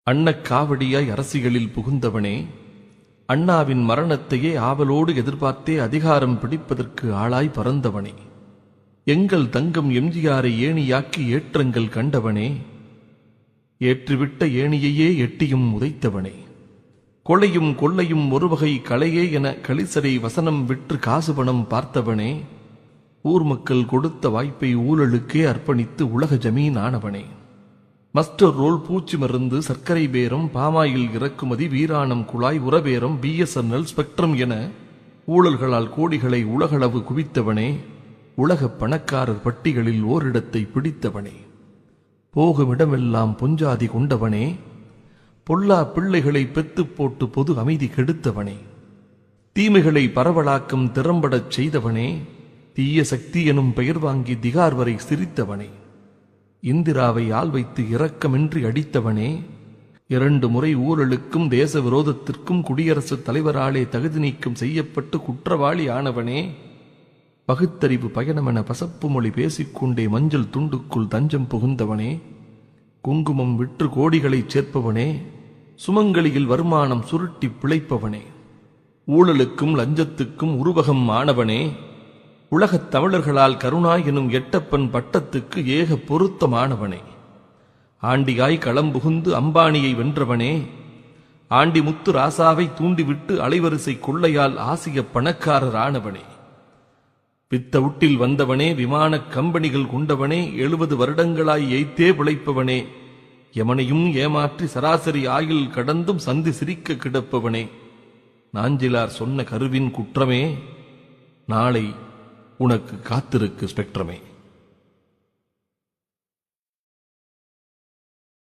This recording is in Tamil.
அன்னக்காவடியாய் அரசியலில் புகுந்தவனே, அண்ணாவின் மரணத்தையே ஆவலோடு எதிர்பார்த்தே அதிகாரம் பிடிப்பதற்கு ஆளாய் பறந்தவனே, எங்கள் தங்கம் எம்ஜிஆரை ஏணியாக்கி ஏற்றங்கள் கண்டவனே, ஏற்றிவிட்ட ஏணியையே எட்டியும் உதைத்தவனே, கொலையும் கொள்ளையும் ஒருவகை கலையே என களிசரை வசனம் விற்று காசு பணம் பார்த்தவனே, ஊர் மக்கள் கொடுத்த வாய்ப்பை ஊழலுக்கே அர்ப்பணித்து உலக ஜமீன் ஆனவனே, மஸ்டர் ரோல், பூச்சி மருந்து, சர்க்கரை பேரம், பாமாயில் இறக்குமதி, வீராணம் குழாய், உரபேரம், BSNL, ஸ்பெக்ட்ரம் என ஊழல்களால் கோடிகளை உலகளவு குவித்தவனே, உலக பணக்காரர் பட்டிகளில் ஓரிடத்தை பிடித்தவனே, போகுமிடமெல்லாம் பொஞ்சாதி கொண்டவனே, பொல்லா பிள்ளைகளை பெத்துப் போட்டு பொது அமைதி கெடுத்தவனே, தீமைகளை பரவலாக்கும் திறம்படச் செய்தவனே, தீய சக்தி எனும் பெயர் வாங்கி திகார் வரை சிரித்தவனே, இந்திராவை ஆள் வைத்து இரக்கமின்றி அடித்தவனே, 2 முறை ஊழலுக்கும் தேச விரோதத்திற்கும் குடியரசுத் தலைவராலே தகுதி நீக்கம் செய்யப்பட்டு குற்றவாளி ஆனவனே, பகுத்தறிவு பயணமென பசப்பு மொழி பேசிக்கொண்டே மஞ்சள் துண்டுக்குள் தஞ்சம் புகுந்தவனே, குங்குமம் விற்று கோடிகளைச் சேர்ப்பவனே, சுமங்கலியில் வருமானம் சுருட்டி பிழைப்பவனே, ஊழலுக்கும் லஞ்சத்துக்கும் உருவகம் ஆனவனே, உலகத் தமிழர்களால் கருணா எனும் எட்டப்பன் பட்டத்துக்கு ஏக பொருத்தமானவனே, ஆண்டியாய் களம்புகுந்து அம்பானியை வென்றவனே, ஆண்டி முத்து ராசாவை தூண்டிவிட்டு அலைவரிசை கொள்ளையால் ஆசிய பணக்காரர் ஆனவனே, வித்தவுட்டில் வந்தவனே, விமானக் கம்பெனிகள் கொண்டவனே, 70 வருடங்களாய் எய்த்தே பிழைப்பவனே, எமனையும் ஏமாற்றி சராசரி ஆயுள் கடந்தும் சந்தி சிரிக்க கிடப்பவனே, நாஞ்சிலார் சொன்ன கருவின் குற்றமே, நாளை உனக்கு காத்திருக்கு ஸ்பெக்ட்ரமே.